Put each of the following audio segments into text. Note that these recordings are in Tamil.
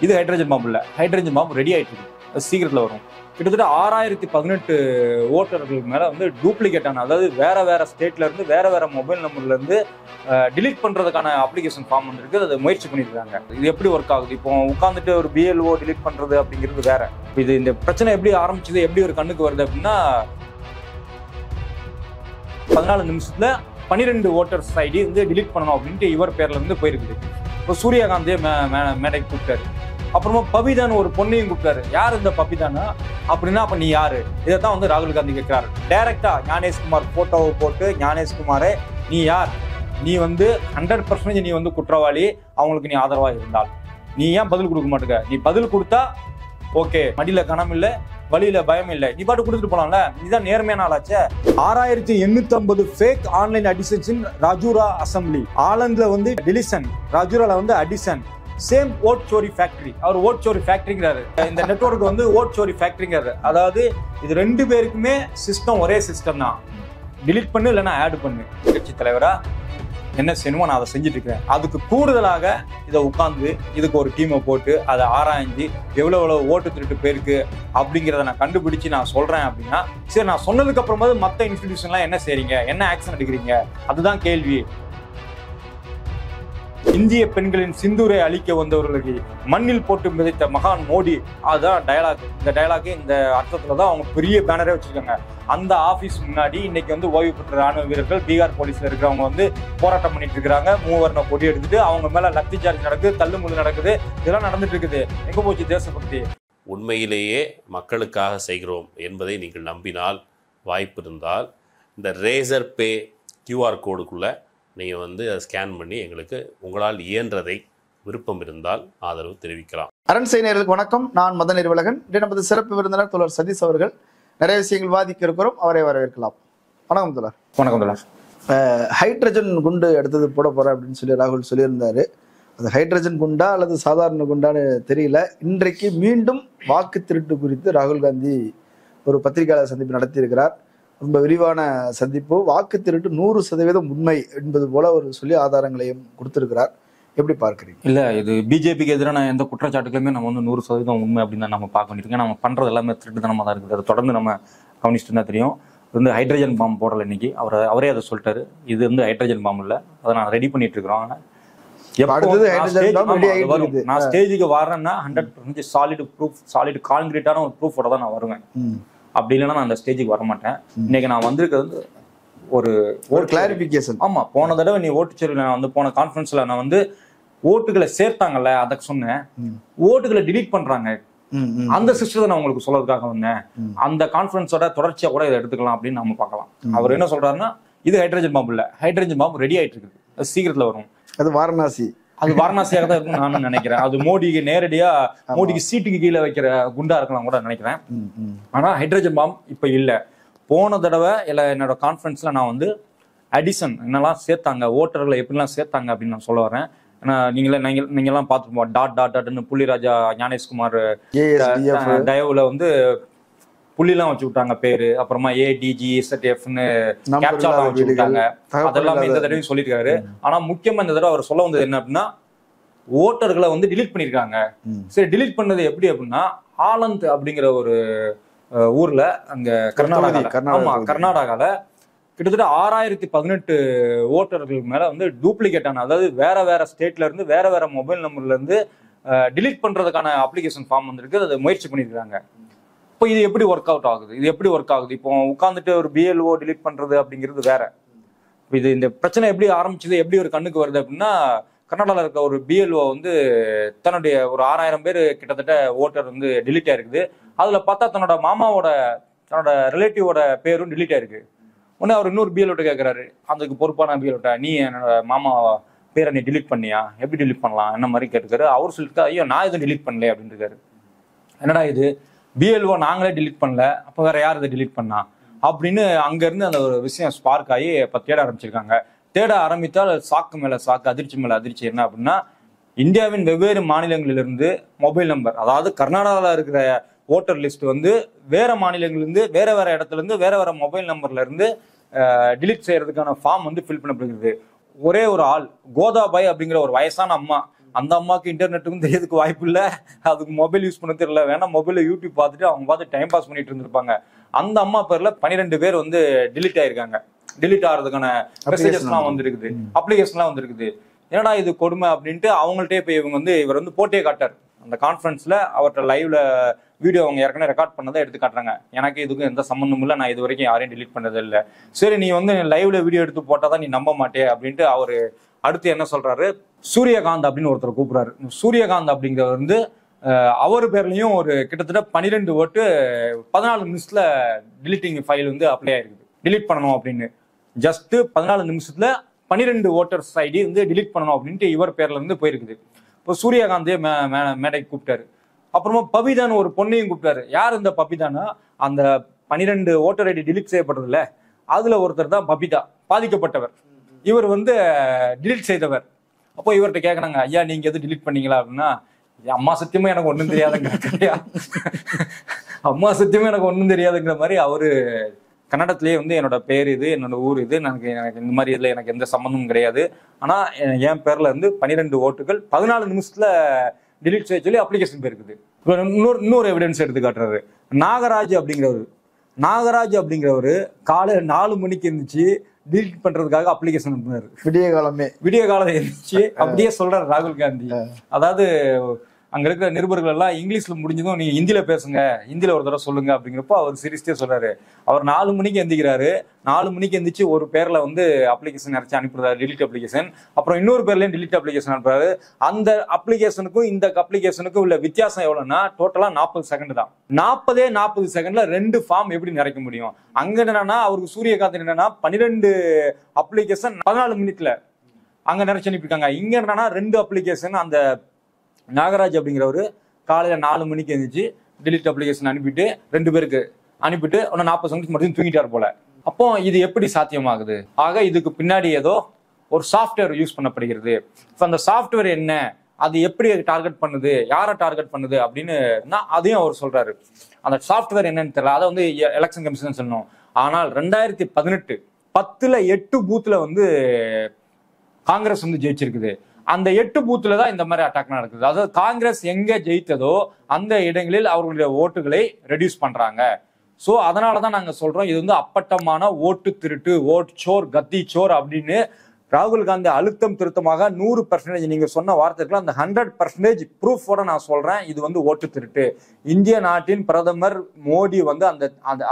இது ஹைட்ரஜன் பாம்பு இல்லை, ஹைட்ரஜன் பாம்பு ரெடி ஆயிட்டு இருக்கு, அது சீக்கிரத்தில் வரும். கிட்டத்தட்ட 6018 ஓட்டர்களுக்கு மேலே வந்து டூப்ளிகேட்டான, அதாவது வேற வேற ஸ்டேட்ல இருந்து வேற வேற மொபைல் நம்பர்ல இருந்து டிலீட் பண்றதுக்கான அப்ளிகேஷன் ஃபார்ம் வந்துருக்கு. அதை முயற்சி பண்ணியிருக்காங்க. இது எப்படி ஒர்க் ஆகுது? இப்போ உட்காந்துட்டு ஒரு பிஎல்ஓ டிலீட் பண்றது அப்படிங்கிறது வேற. இது இந்த பிரச்சனை எப்படி ஆரம்பிச்சது, எப்படி ஒரு கண்ணுக்கு வருது அப்படின்னா 14 நிமிஷத்துல 12 ஓட்டர்ஸ் ஐடி வந்து டிலீட் பண்ணணும் அப்படின்ட்டு இவர் பேர்ல இருந்து போயிருக்குது. இப்போ சூரியகாந்தியை மேடைக்கு கூப்பிட்டாரு. அப்புறமா பபிதான்னு ஒரு பொண்ணையும் கூப்பிட்டாரு. யார் இந்த பபிதானா அப்படின்னா, அப்ப நீ யாரு? இதைத்தான் வந்து ராகுல் காந்தி கேட்கிறாரு. டைரக்டா ஞானேஷ்குமார் போட்டோவை போட்டு, ஞானேஷ்குமாரே நீ யார்? நீ வந்து 100% நீ வந்து குற்றவாளி, அவங்களுக்கு நீ ஆதரவா இருந்தால் நீ ஏன் பதில் கொடுக்க மாட்டேங்க? நீ பதில் கொடுத்தா ஓகே, மடியில கணம் இல்லை, வழியில பயம் இல்லை, நீ பாட்டு கொடுத்துட்டு போலாம்ல, நீதான் நேர்மையான ஆளாச்சே. 6850 ஃபேக் ஆன்லைன் அடிஷன்ஸ் ராஜூரா அசம்பிளி. ஆலந்துல வந்து டிலிஷன், ராஜூரால வந்து அடிஷன். சேம் ஓட் சோரி ஃபேக்டரி. அவர் ஓட் சோரி ஃபேக்டரிங்கிறாரு. இந்த நெட்வொர்க் வந்து ஓட் சோரி ஃபேக்டரிங்கிறாரு. அதாவது இது 2 பேருக்குமே சிஸ்டம் ஒரே சிஸ்டம் தான். டிலீட் பண்ணு இல்லைன்னா ஆட் பண்ணு. கட்சி தலைவரா என்ன செய்யணுமோ நான் அதை செஞ்சுட்டு இருக்கிறேன். அதுக்கு கூடுதலாக இதை உட்காந்து இதுக்கு ஒரு டீமை போட்டு அதை ஆராய்ஞ்சு எவ்வளவு ஓட்டு திருட்டு பேருக்கு அப்படிங்கிறத நான் கண்டுபிடிச்சு நான் சொல்றேன் அப்படின்னா, சரி நான் சொன்னதுக்கு அப்புறமாவது மற்ற இன்ஸ்டிடியூஷன்லாம் என்ன செய்றீங்க, என்ன ஆக்ஷன் எடுக்கிறீங்க, அதுதான் கேள்வி. இந்திய பெண்களின் சிந்தூரை அழிக்க வந்தவர்களுக்கு மண்ணில் போட்டு மிதைத்த மகான் மோடி, அதுதான் டயலாக். இந்த டயலாக் இந்த அர்த்தத்துல தான் அவங்க பெரிய பேனரே வச்சிருக்காங்க. அந்த ஆபீஸ் முன்னாடி இன்னைக்கு வந்து ஓய்வு பெற்ற ராணுவ வீரர்கள், பீகார் போலீஸ்ல இருக்கிறவங்க வந்து போராட்டம் பண்ணிட்டு இருக்கிறாங்க. மூவர்ண கொடி எடுத்துட்டு அவங்க மேல லத்தி சார்ஜ் நடக்குது, தள்ளுமுள்ளு நடக்குது, இதெல்லாம் நடந்துட்டு இருக்குது. எங்க போச்சு தேசபக்தி? உண்மையிலேயே மக்களுக்காக செய்கிறோம் என்பதை நீங்கள் நம்பினால், வாய்ப்பு இருந்தால் இந்த ரேசர் பே கியூஆர் கோடுக்குள்ள நீங்கள் வந்து அதை ஸ்கேன் பண்ணி எங்களுக்கு உங்களால் இயன்றதை விருப்பம் இருந்தால் ஆதரவு தெரிவிக்கலாம். அரண்சை நேயர்களுக்கு வணக்கம். நான் மதன் நிர்வலகன். இன்று நமது சிறப்பு விருந்தினர் தோழர் சதீஷ் அவர்கள். நிறைய விஷயங்கள் வாதிக்க இருக்கிறோம், அவரை வரவேற்கலாம். வணக்கம் தோழர். வணக்கம் தோழர். ஹைட்ரஜன் குண்டு எடுத்தது போட போறேன் அப்படின்னு சொல்லி ராகுல் சொல்லியிருந்தாரு. அது ஹைட்ரஜன் குண்டா அல்லது சாதாரண குண்டான்னு தெரியல. இன்றைக்கு மீண்டும் வாக்கு திருட்டு குறித்து ராகுல் காந்தி ஒரு பத்திரிகையாளர் சந்திப்பு நடத்தியிருக்கிறார். ரொம்ப விரிவான சந்திப்பு. வாக்கு திருட்டு 100% உண்மை என்பது போல ஒரு சொல்லி ஆதாரங்களையும் கொடுத்திருக்கிறார். எப்படி பார்க்குறீங்க? இல்ல, இது பிஜேபிக்கு எதிரான எந்த குற்றச்சாட்டுகளுமே நம்ம வந்து 100% உண்மை அப்படின்னு தான் நம்ம பார்க்க வேண்டியிருக்கோம். நம்ம பண்றது எல்லாமே திருட்டுத்தனமா தான் இருக்குது. அதை தொடர்ந்து நம்ம கவனிச்சுட்டு தான் தெரியும். இது வந்து ஹைட்ரஜன் பாம்பு போடல இன்னைக்கு. அவரே அதை சொல்லிட்டாரு. இது வந்து ஹைட்ரஜன் பாம்பு இல்லை, அதை நான் ரெடி பண்ணிட்டு இருக்கிறோம். நான் ஸ்டேஜுக்கு வரேன்னா 100% சாலிட் ப்ரூஃப், சாலிட் கான்கிரீட்டான ஒரு ப்ரூஃபோட தான் நான் வருவேன். அப்படி இல்லைன்னா நான் அந்த ஸ்டேஜுக்கு வர மாட்டேன். இன்னைக்கு நான் வந்திருக்கிறது வந்து ஒரு கிளாரிபிகேஷன். ஆமா, போன தடவை நீ ஓட்டுச்சேரியில் நான் வந்து போன கான்ஃபரன்ஸ்ல நான் வந்து ஓட்டுகளை சேர்த்தாங்கல்ல, அதை சொன்னேன். ஓட்டுகளை டிலீட் பண்றாங்க, அந்த சிஸ்டத்தை நான் உங்களுக்கு சொல்றதுக்காக வந்தேன். அந்த கான்ஃபரன்ஸோட தொடர்ச்சியா கூட இதை எடுத்துக்கலாம் அப்படின்னு நம்ம பார்க்கலாம். அவர் என்ன சொல்றாருன்னா, இது ஹைட்ரஜன் பாம்பு இல்ல, ஹைட்ரஜன் பாம்பு ரெடி ஆயிட்டு இருக்குது, அது சீக்கிரத்துல வரும். அது வாரணாசி, அது வாரணாசியாக தான் இருக்கும் நான் நினைக்கிறேன். அது மோடிக்கு நேரடியா மோடிக்கு சீட்டுக்கு கீழே வைக்கிற குண்டா இருக்கலாம் கூட நினைக்கிறேன். ஆனா ஹைட்ரஜன் பாம்பு இப்ப இல்ல. போன தடவை என்னோட கான்ஃபரன்ஸ்ல நான் வந்து அடிஷன் என்னெல்லாம் சேர்த்தாங்க, ஓட்டர்களை எப்படிலாம் சேர்த்தாங்க அப்படின்னு நான் சொல்ல வரேன். நீங்கெல்லாம் பார்த்துருப்போம். டாட்னு புள்ளிராஜா ஞானேஷ்குமார் தயவுல வந்து புள்ளிலாம் வச்சு விட்டாங்க பேரு. அப்புறமா ADGSTFன்னு கேப்சாலாம் வச்சு விட்டாங்க. அதெல்லாமே இந்த தடவையும் சொல்லியிருக்காரு. ஆனா முக்கியமா இந்த தடவை அவர் சொல்ல வந்தது என்ன அப்படின்னா, ஓட்டர்களை வந்து டிலீட் பண்ணிருக்காங்க. சரி, டிலீட் பண்ணது எப்படி அப்படின்னா, ஆலந்த் அப்படிங்கிற ஒரு ஊர்ல அங்க கர்நாடகால கிட்டத்தட்ட 6018 ஓட்டர்களுக்கு மேல வந்து டூப்ளிகேட்டான, அதாவது வேற வேற ஸ்டேட்ல இருந்து வேற வேற மொபைல் நம்பர்ல இருந்து டிலீட் பண்றதுக்கான அப்ளிகேஷன் ஃபார்ம் வந்துருக்கு. அதை முயற்சி பண்ணிருக்காங்க. இப்போ இது எப்படி ஒர்க் அவுட் ஆகுது? இப்போ உட்காந்துட்டு ஒரு பிஎல்ஓ டிலீட் பண்றது அப்படிங்கிறது வேற. இது இந்த பிரச்சனை எப்படி ஆரம்பிச்சது, எப்படி ஒரு கண்ணுக்கு வருது அப்படின்னா, கர்நாடகாவில் இருக்க ஒரு பிஎல்ஓ வந்து தன்னுடைய ஒரு 6000 பேர் கிட்டத்தட்ட ஓட்டர் வந்து டிலீட் ஆயிருக்குது. அதுல பார்த்தா தன்னோட ரிலேட்டிவோட பேரும் டிலீட் ஆயிருக்கு. உடனே அவர் இன்னொரு பிஎல்ஓட்ட கேட்கிறாரு, அதுக்கு பொறுப்பான பிஎல்ஓட்ட, நீ என்னோட மாமா பேரை நீ டிலீட் பண்ணியா, எப்படி டிலீட் பண்ணலாம் என்ன மாதிரி கேட்டுக்காரு. அவர் சொல்லிட்டு, ஐயோ நான் எதுவும் டிலீட் பண்ணல அப்படின்னு இருக்காரு. என்னடா இது, பிஎல்ஓ நாங்களே டிலீட் பண்ணல, அப்போ வேற யார் இதை டிலீட் பண்ணா அப்படின்னு அங்க இருந்து அந்த ஒரு விஷயம் ஸ்பார்க் ஆகி இப்போ தேட ஆரம்பிச்சிருக்காங்க. தேட ஆரம்பித்தால் சாக்கு மேல சாக்கு, அதிர்ச்சி மேல அதிர்ச்சி. என்ன அப்படின்னா, இந்தியாவின் வெவ்வேறு மாநிலங்களிலிருந்து மொபைல் நம்பர், அதாவது கர்நாடகாவில் இருக்கிற ஓட்டர் லிஸ்ட் வந்து வேற மாநிலங்களிலிருந்து வேற இடத்துல இருந்து வேற மொபைல் நம்பர்ல இருந்து டிலீட் செய்யறதுக்கான ஃபார்ம் வந்து ஃபில் பண்ணப்படுகிறது. ஒரே ஒரு ஆள், கோதாபாய் அப்படிங்கிற ஒரு வயசான அம்மா, அந்த அம்மாவுக்கு இன்டர்நெட்டுக்கும் தெரியறதுக்கு வாய்ப்பு இல்லை, அதுக்கு மொபைல் யூஸ் பண்ண தெரியல, வேணா மொபைல யூடியூப் பார்த்துட்டு அவங்க பார்த்து டைம் பாஸ் பண்ணிட்டு இருந்திருப்பாங்க. அந்த அம்மா பேர்ல 12 பேர் வந்து டிலீட் ஆயிருக்காங்க. டிலீட் ஆகிறதுக்கான மெசேஜஸ்லாம் வந்துருக்குது, அப்ளிகேஷன்லாம் வந்துருக்குது. என்னடா இது கொடுமை அப்படின்ட்டு அவங்கள்ட்டே போய் இவர் வந்து போட்டே காட்டார். அந்த கான்ஃபரன்ஸ்ல அவர்கிட்ட லைவ்ல வீடியோ அவங்க ஏற்கனவே ரெக்கார்ட் பண்ணதை எடுத்து காட்டுறாங்க. எனக்கு இதுக்கும் எந்த சம்மந்தமும் இல்லை, நான் இது வரைக்கும் யாரையும் டிலீட் பண்ணது இல்லை. சரி, நீ வந்து லைவ்ல வீடியோ எடுத்து போட்டாதான் நீ நம்ப மாட்டே அப்படின்ட்டு அவரு அடுத்து என்ன சொல்றாரு, சூரியகாந்த் அப்படின்னு ஒருத்தர் கூப்பிடுறாரு. சூரியகாந்த் அப்படிங்கிறவர் வந்து அவர் பேர்லயும் ஒரு கிட்டத்தட்ட 12 ஓட்டு 14 நிமிஷத்துல டிலீட்டிங் ஃபைல் வந்து அப்ளை ஆயிருக்குது. டிலீட் பண்ணணும் அப்படின்னு ஜஸ்ட் 14 நிமிஷத்துல 12 ஓட்டர்ஸ் ஐடி வந்து டிலீட் பண்ணணும் அப்படின்ட்டு இவர் பேர்ல இருந்து போயிருக்குது. இப்போ சூரியகாந்தே மேடைக்கு கூப்பிட்டாரு. அப்புறமா பபிதான்னு ஒரு பொண்ணையும் கூப்பிட்டாரு. யார் இந்த பபிதானா, அந்த 12 ஓட்டர் ஐடி டிலீட் செய்யப்படுறது இல்ல, அதுல ஒருத்தர் தான் பபிதா, பாதிக்கப்பட்டவர். இவர் வந்து டிலீட் செய்தவர். அப்போ இவர்கிட்ட கேட்கறாங்க, ஐயா நீங்க எது டிலீட் பண்ணீங்களா அப்படின்னா, அம்மா சத்தியமா எனக்கு ஒன்றும் தெரியாதுங்க, அம்மா சத்தியமா எனக்கு ஒன்றும் தெரியாதுங்கிற மாதிரி அவரு கன்னடத்திலேயே வந்து என்னோட பேர் இது, என்னோட ஊர் இது, எனக்கு இந்த மாதிரி இதுல எனக்கு எந்த சம்மந்தமும் கிடையாது, ஆனா என் பேர்ல இருந்து 12 ஓட்டுகள் 14 நிமிஷத்துல டிலீட் செய்ய சொல்லி அப்ளிகேஷன் போயிருக்குது. இன்னொரு எவிடன்ஸ் எடுத்து காட்டுறாரு. நாகராஜ் அப்படிங்கிறவரு காலையில 4 மணிக்கு இருந்துச்சு டிலீட் பண்றதுக்காக அப்ளிகேஷன் அனுப்புனாரு. விடிய காலம் இருந்துச்சு அப்படியே சொல்றாரு ராகுல் காந்தி. அதாவது அங்க இருக்கிற நிருபர்கள் எல்லாம் இங்கிலீஷ்ல முடிஞ்சதும் நீங்க ஹிந்தியில பேசுங்க, ஹிந்தியில ஒரு தடவை சொல்லுங்க அப்படிங்கிறப்போ அவர் சீரியஸே சொல்றாரு. அவர் 4 மணிக்கு எந்திக்கிறாரு. 4 மணிக்கு எந்திரிச்சு ஒரு பேர்ல வந்து அப்ளிகேஷன் நினைச்சு அனுப்புறாரு, டிலீட் அப்ளிகேஷன். அப்புறம் இன்னொரு பேர்லயும் டிலீட் அப்ளிகேஷன் அனுப்புறாரு. அந்த அப்ளிகேஷனுக்கும் இந்த அப்ளிகேஷனுக்கும் உள்ள வித்தியாசம் எவ்வளவுன்னா டோட்டலா 40 செகண்ட் தான். 40 செகண்ட்ல 2 ஃபார்ம் எப்படி நிறைக்க முடியும்? அங்க என்னன்னா அவருக்கு சூரியகாந்த் என்னன்னா 12 அப்ளிகேஷன் 14 மினிட்ல அங்க நிறைச்சு அனுப்பியிருக்காங்க. இங்க என்னன்னா 2 அப்ளிகேஷன் அந்த நாகராஜ் அப்படிங்கிறவரு காலையில 4 மணிக்கு எழுந்திரிச்சு டிலீட் அப்ளிகேஷன் அனுப்பிட்டு 2 பேருக்கு அனுப்பிட்டு 40 செகண்ட் மட்டும் தூங்கிட்டார் போல. அப்போ இது எப்படி சாத்தியமாகுது? ஆக இதுக்கு பின்னாடி ஏதோ ஒரு சாஃப்ட்வேர் யூஸ் பண்ணப்படுகிறது. அந்த சாஃப்ட்வேர் என்ன, அது எப்படி டார்கெட் பண்ணுது, யாரை டார்கெட் பண்ணுது அப்படின்னு அதையும் அவர் சொல்றாரு. அந்த சாஃப்ட்வேர் என்னன்னு தெரியல, அதை வந்து எலெக்ஷன் கமிஷன் சொல்லணும். ஆனால் 2018 10ல் 8 பூத்துல வந்து காங்கிரஸ் வந்து ஜெயிச்சிருக்குது. அந்த 8 பூத்துல தான் இந்த மாதிரி அட்டாக் நடக்குது. அதாவது காங்கிரஸ் எங்க ஜெயித்ததோ அந்த இடங்களில் அவர்களுடைய ஓட்டுகளை ரெடியூஸ் பண்றாங்க. சோ அதனாலதான் நாங்க சொல்றோம் இது வந்து அப்பட்டமான ஓட்டு திருட்டு, ஓட் சோர், கத்தி சோர் அப்படின்னு ராகுல் காந்தி அழுத்தம் திருத்தமாக 100% நீங்க சொன்ன வார்த்தைகள் அந்த 100% ப்ரூஃபோட நான் சொல்றேன், இது வந்து ஓட்டு திருட்டு. இந்திய நாட்டின் பிரதமர் மோடி வந்து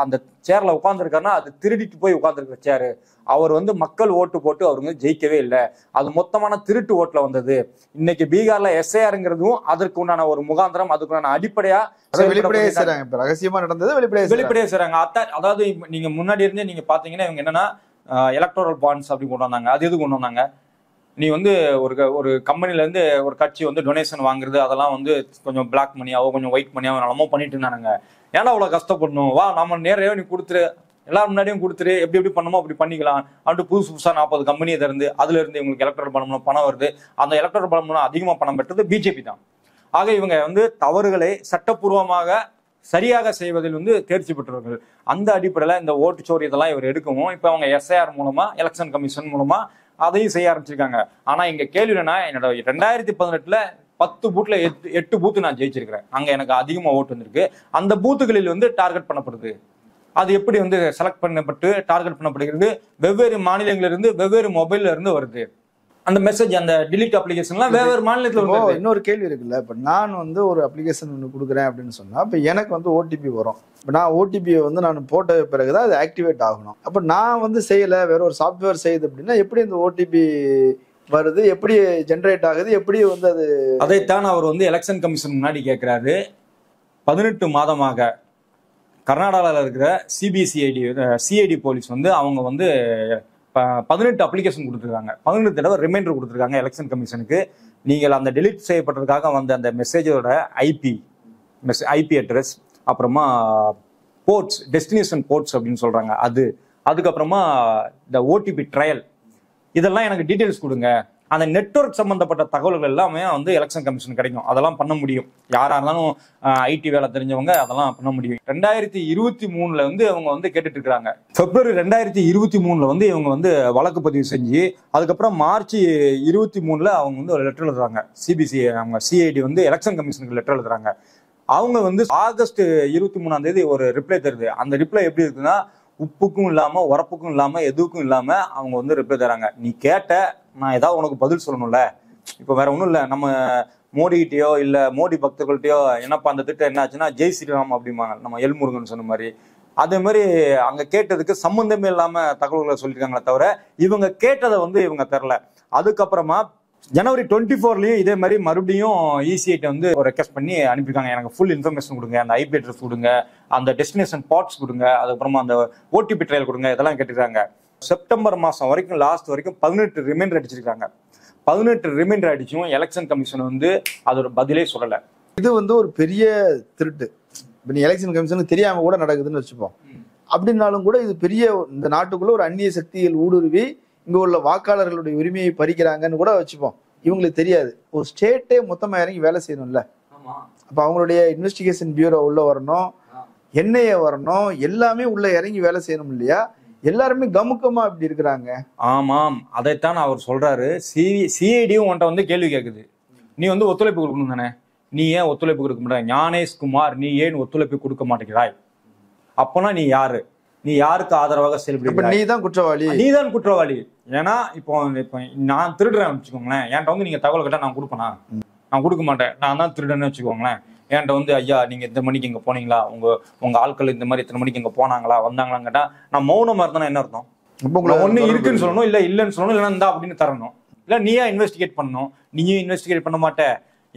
அந்த சேர்ல உட்கார்ந்துருக்காருன்னா அது திருடிட்டு போய் உட்கார்ந்துருக்க சேரு. அவர் வந்து மக்கள் ஓட்டு போட்டு அவர் வந்து ஜெயிக்கவே இல்லை, அது மொத்தமான திருட்டு ஓட்டுல வந்தது. இன்னைக்கு பீகார்ல எஸ்ஐஆருங்கிறதும் அதற்கு உண்டான ஒரு முகாந்திரம், அதுக்குண்டான அடிப்படையா ரகசியமா நடந்தது, வெளிப்படையா செய்றாங்க. அதாவது நீங்க முன்னாடி இருந்தே நீங்க பாத்தீங்கன்னா இவங்க என்னன்னா எலக்டோரல் பாண்ட்ஸ் அப்படி கொண்டு வந்தாங்க. அது எது கொண்டு வந்தாங்க? நீ வந்து ஒரு கம்பெனில இருந்து ஒரு கட்சி வந்து டொனேஷன் வாங்குறது, அதெல்லாம் வந்து கொஞ்சம் பிளாக் மணியாவோ கொஞ்சம் ஒயிட் மணியாவோ நம்ம பண்ணிட்டு இருந்தானுங்க. ஏன்னா அவ்வளவு கஷ்டப்படணும், வா நம்ம நேரையோ நீ கொடுத்துரு, எல்லாரும் முன்னாடியும் கொடுத்துரு, எப்படி பண்ணணுமோ அப்படி பண்ணிக்கலாம் அப்படின்ட்டு புதுசா 40 கம்பெனியை திறந்து அதுல இருந்து இவங்களுக்கு எலக்டோரல் பாண்ட் பணம் வருது. அந்த எலக்டோரல் பாண்ட் மூலம் அதிகமா பணம் பெற்றது பிஜேபி தான். ஆக இவங்க வந்து தவறுகளை சட்டப்பூர்வமாக சரியாக செய்வதில் வந்து தேர்ச்சி பெற்றவர்கள். அந்த அடிப்படையில இந்த ஓட்டு சோறு இதெல்லாம் இவர் எடுக்கவும் இப்ப அவங்க எஸ்ஐஆர் மூலமா எலெக்ஷன் கமிஷன் மூலமா அதையும் செய்ய ஆரம்பிச்சிருக்காங்க. ஆனா இங்க கேள்வி என்னன்னா, என்னோட 2018 10 பூத்ல 8 பூத்து நான் ஜெயிச்சிருக்கிறேன், அங்க எனக்கு அதிகமா ஓட்டு வந்திருக்கு. அந்த பூத்துகளில் வந்து டார்கெட் பண்ணப்படுது. அது எப்படி வந்து செலக்ட் பண்ணப்பட்டு டார்கெட் பண்ணப்படுகிறது? வெவ்வேறு மாநிலங்களிலிருந்து வெவ்வேறு மொபைல்ல இருந்து வருது அந்த மெசேஜ். அந்த டிலீட் அப்ளிகேஷன்லாம் வெவ்வேறு மாநிலத்துல வந்து. இன்னொரு கேள்வி இருக்குல்ல, இப்ப நான் வந்து ஒரு அப்ளிகேஷன் ஒன்று கொடுக்குறேன் அப்படின்னு சொன்னா இப்ப எனக்கு வந்து ஓடிபி வரும். இப்ப நான் ஓடிபியை வந்து நான் போட்ட பிறகுதான் அது ஆக்டிவேட் ஆகணும். அப்ப நான் வந்து செய்யல, வேற ஒரு சாஃப்ட்வேர் செய்யுது அப்படின்னா எப்படி இந்த ஓடிபி வருது, எப்படி ஜென்ரேட் ஆகுது, எப்படி வந்து அது? அதைத்தான் அவர் வந்து எலெக்ஷன் கமிஷன் முன்னாடி கேட்கிறாரு. 18 மாதமாக கர்நாடகாவில் இருக்கிற சிஐடி போலீஸ் வந்து அவங்க வந்து 18 அப்ளிகேஷன் கொடுத்துருக்காங்க, 18 தடவை ரிமைண்டர் கொடுத்துருக்காங்க எலெக்ஷன் கமிஷனுக்கு. நீங்கள் அந்த டெலிட் செய்யப்பட்டதுக்காக வந்த அந்த மெசேஜோட ஐபி அட்ரஸ், அப்புறமா போர்ட்ஸ், டெஸ்டினேஷன் போர்ட்ஸ் அப்படின்னு சொல்றாங்க, அதுக்கப்புறமா இந்த ஓடிபி ட்ரையல், இதெல்லாம் எனக்கு டீட்டெயில்ஸ் கொடுங்க. அந்த நெட்வொர்க் சம்பந்தப்பட்ட தகவல்கள் எல்லாமே வந்து எலெக்ஷன் கமிஷன் கிடைக்கும். அதெல்லாம் பண்ண முடியும். யாரா இருந்தாலும் ஐடி வேலை தெரிஞ்சவங்க அதெல்லாம் பண்ண முடியும். 2023 வந்து அவங்க வந்து கேட்டுட்டு இருக்காங்க. பிப்ரவரி 2023 வந்து இவங்க வந்து வழக்கு பதிவு செஞ்சு அதுக்கப்புறம் மார்ச் 23 அவங்க வந்து ஒரு லெட்டர் எழுதுறாங்க. சிபிசி அவங்க சிஐடி வந்து எலெக்ஷன் கமிஷனுக்கு லெட்டர் எழுதுறாங்க. அவங்க வந்து ஆகஸ்ட் 23 ஒரு ரிப்ளை தருது. அந்த ரிப்ளை எப்படி இருக்குன்னா, உப்புக்கும் இல்லாம உரப்புக்கும் இல்லாம எதுவுக்கும் இல்லாம அவங்க வந்து ரிப்ளை தராங்க. நீ கேட்ட, நான் ஏதாவது உனக்கு பதில் சொல்லணும்ல. இப்ப வேற ஒண்ணும் இல்ல, நம்ம மோடிகிட்டயோ இல்ல மோடி பக்தர்கள்ட்டயோ என்னப்பா அந்த திட்டம் என்ன ஆச்சுன்னா ஜெய் ஸ்ரீராம் அப்படிம்பாங்க, நம்ம எல்முருகன் சொன்ன மாதிரி. அதே மாதிரி அங்க கேட்டதுக்கு சம்பந்தமே இல்லாம தகவல்களை சொல்லியிருக்காங்களே தவிர இவங்க கேட்டதை வந்து இவங்க தரல. அதுக்கப்புறமா ஜனவரி 24 இதே மாதிரி மறுபடியும் இசிஐட்ட வந்து ஒரு ரெக்வெஸ்ட் பண்ணி அனுப்பியிருக்காங்க. எனக்கு ஃபுல் இன்ஃபர்மேஷன் கொடுங்க, அந்த ஐபி அட்ரஸ் கொடுங்க, அந்த டெஸ்டினேஷன் பாட்ஸ் கொடுங்க, அதுக்கப்புறமா அந்த ஓடிபி ட்ரையல் கொடுங்க, இதெல்லாம் கேட்டிருக்காங்க. செப்டம்பர் மாசம் வரைக்கும் லாஸ்ட் வரைக்கும் 18 ரிமைண்டர் அடிச்சிருக்காங்க. 18 ரிமைண்டர் அடிச்சும் எலெக்ஷன் கமிஷன் வந்து அதோட பதிலே சொல்லல. இது வந்து ஒரு பெரிய திருட்டு. இப்ப நீ எலெக்ஷன் கமிஷனுக்கு தெரியாம கூட நடக்குதுன்னு வச்சுப்போம். அப்படின்னாலும் கூட இது பெரிய, இந்த நாட்டுக்குள்ள ஒரு அந்நிய சக்திகள் ஊடுருவி இங்க உள்ள வாக்காளர்களுடைய உரிமையை பறிக்கிறாங்கன்னு கூட வச்சுப்போம். இவங்களுக்கு தெரியாது. ஒரு ஸ்டேட்டே மொத்தமா இறங்கி வேலை செய்யணும்ல. அப்ப அவங்களுடைய இன்வெஸ்டிகேஷன் பியூரோ உள்ள வரணும், என்ஐஏ வரணும், எல்லாமே உள்ள இறங்கி வேலை செய்யணும் இல்லையா? எல்லாருமே கமுக்கமா இப்படி இருக்கிறாங்க. ஆமாம், அதைத்தான் அவர் சொல்றாரு. சிஐடியும் உன்ட்ட வந்து கேள்வி கேட்குது. நீ வந்து ஒத்துழைப்பு கொடுக்கணும் தானே, நீ ஏன் ஒத்துழைப்பு கொடுக்க மாட்டேங்க? ஞானேஷ்குமார், நீ ஏன் ஒத்துழைப்பு கொடுக்க மாட்டேங்கிறாய்? அப்பனா நீ யாரு? நீ யாருக்கு ஆதரவாக செயல்படுற? நீ தான் குற்றவாளி. நீதான் குற்றவாளி. ஏன்னா இப்போ நான் திருடுறேன் வச்சுக்கோங்களேன், என்கிட்ட வந்து நீங்க தகவல் கேட்டா நான் கொடுப்பேனா? நான் கொடுக்க மாட்டேன். நான் தான் திருடுன்னு வச்சுக்கோங்களேன். என்கிட்ட வந்து ஐயா நீங்க இந்த மணிக்கு இங்க போனீங்களா, உங்க ஆட்கள் இந்த மாதிரி இத்தனை மணிக்கு இங்க போனாங்களா வந்தாங்களான்னு கேட்டா நான் மௌனமா இருந்தா என்ன அர்த்தம்? ஒண்ணு இருக்குன்னு சொல்லணும், இல்ல இல்லன்னு சொல்லணும், இல்லைன்னா இந்தா அப்படின்னு தரணும். இல்ல நீயா இன்வெஸ்டிகேட் பண்ணணும். நீயும் இன்வெஸ்டிகேட் பண்ண மாட்டே,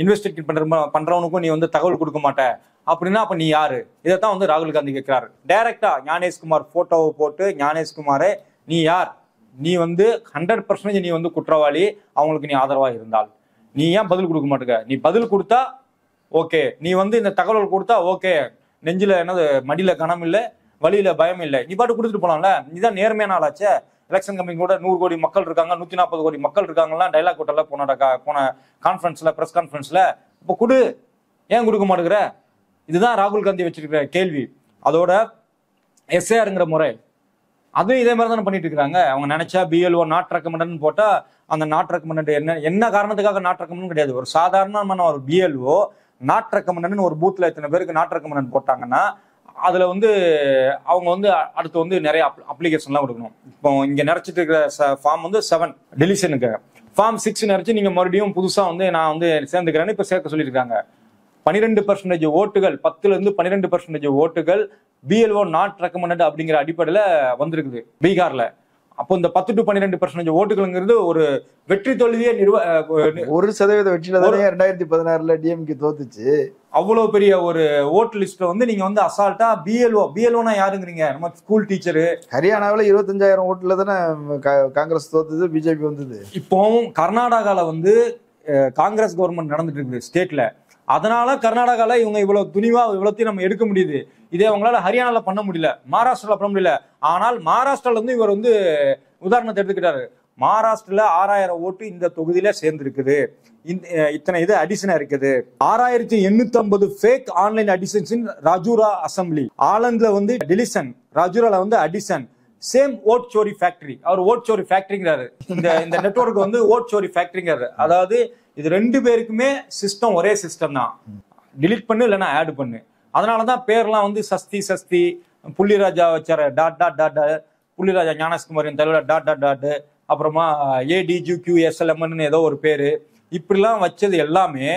இன்வெஸ்டிகேட் பண்றவனுக்கும் நீ வந்து தகவல் கொடுக்க மாட்டே அப்படின்னா அப்ப நீ யாரு? இதைத்தான் வந்து ராகுல் காந்தி கேட்கிறாரு. டைரக்டா ஞானேஷ்குமார் போட்டோவை போட்டு, ஞானேஷ்குமாரே நீ யார்? நீ வந்து 100% நீ வந்து குற்றவாளி, அவங்களுக்கு நீ ஆதரவா இருந்தால் நீ ஏன் பதில் கொடுக்க மாட்டேங்க? நீ பதில் கொடுத்தா ஓகே, நீ வந்து இந்த தகவல் கொடுத்தா ஓகே, நெஞ்சில என்னது மடியில கனம் இல்லை, வழியில பயம் இல்லை, நீ பாட்டு கொடுத்துட்டு போலாம்ல. நீதான் நேர்மையான ஆளாச்சே. எலெக்ஷன் கமிஷன் கூட 100 கோடி மக்கள் இருக்காங்க, 140 கோடி மக்கள் இருக்காங்கலாம் டைலாக் கூட்டல போன கான்ஃபரன்ஸ்ல, பிரஸ் கான்ஃபரன்ஸ்ல. இப்போ கொடு, ஏன் கொடுக்க மாட்டேங்கிற? இதுதான் ராகுல் காந்தி வச்சிருக்கிற கேள்வி. அதோட எஸ்ஏஆர்ங்கிற முறை அதுவும் இதே மாதிரி தானே பண்ணிட்டு இருக்காங்க. அவங்க நினைச்சா பிஎல்ஓ நாட் ரெக்கமெண்டட்னு போட்டா அந்த நாட் ரெக்கமெண்டட் என்ன காரணத்துக்காக நாட் ரெக்கமெண்ட் கிடையாது. ஒரு சாதாரணமான ஒரு பிஎல்ஓ நாட் ரெக்கமெண்டட்னு ஒரு பூத்ல எத்தனை பேருக்கு நாட் ரெக்கமெண்ட் போட்டாங்கன்னா அதுல வந்து அவங்க வந்து அடுத்து வந்து நிறைய அப்ளிகேஷன்லாம் கொடுக்கணும். இப்போ இங்க நிறைச்சிட்டு இருக்கிற ஃபார்ம் வந்து 7 டெலிஷனுக்கு, ஃபார்ம் 6 நிறைச்சு நீங்க மறுபடியும் புதுசா வந்து நான் வந்து சேர்ந்துக்கிறேன்னு இப்ப சேர்க்க சொல்லியிருக்காங்க. 12% ஓட்டுகள், 10ல இருந்து 12% ஓட்டுகள் பிஎல்ஓ நாட் ரெக்கமெண்டட் அப்படிங்கிற அடிப்படையில வந்திருக்குது பீகார்ல. அப்போ இந்த 10 to 12% ஓட்டுகள்ங்கிறது ஒரு வெற்றி தோல்வியே 1% வெற்றியில தானே 2016ல டிஎம்கே தோத்துச்சு. அவ்வளவு பெரிய ஒரு ஓட்டு லிஸ்ட் வந்து நீங்க வந்து அசால்ட்டா பிஎல்ஓனா யாருங்கிறீங்க? நம்ம ஸ்கூல் டீச்சரு. ஹரியானாவில் 25,000 ஓட்டுல தானே காங்கிரஸ் தோத்துது, பிஜேபி வந்தது. இப்போ கர்நாடகால வந்து காங்கிரஸ் கவர்மெண்ட் நடந்துட்டு இருக்குது ஸ்டேட்ல. அதனால கர்நாடகால இவங்க இவ்வளவு துணிவா இவ்வளோத்தையும் நம்ம எடுக்க முடியுது. இதே அவங்களால ஹரியானால பண்ண முடியல, மகாராஷ்டிரால பண்ண முடியல. ஆனால் மகாராஷ்டிரால வந்து இவர் வந்து உதாரணத்தை எடுத்துக்கிட்டாரு. மகாராஷ்டிரால 6000 ஓட்டு இந்த தொகுதியில சேர்ந்து இருக்குது, இத்தனை இது அடிஷனா இருக்குது. 6850 ஃபேக் ஆன்லைன் அடிஷன்ஸ் இன் ராஜூரா அசம்பிளி. ஆலந்துல வந்து டெலிஷன், ராஜூரால வந்து அடிஷன். சேம் ஓட் சோரி ஃபேக்டரி. அவர் ஓட் சோரி ஃபேக்டரிங்கிறாரு. இந்த நெட்வொர்க் வந்து ஓட் சோரி ஃபேக்டரிங்கிறாரு. அதாவது இது 2 பேருக்குமே சிஸ்டம் ஒரே சிஸ்டம் தான். டிலீட் பண்ணு இல்லைன்னா ஆட் பண்ணு. அதனாலதான் பேர்லாம் வந்து சஸ்தி, புள்ளிராஜா வச்சாரு டாட், புள்ளிராஜா ஞானேஷ்குமாரின் தலைவர் டாட், அப்புறமா ADGQSLMன்னு ஏதோ ஒரு பேரு. இப்படிலாம் வச்சது எல்லாமே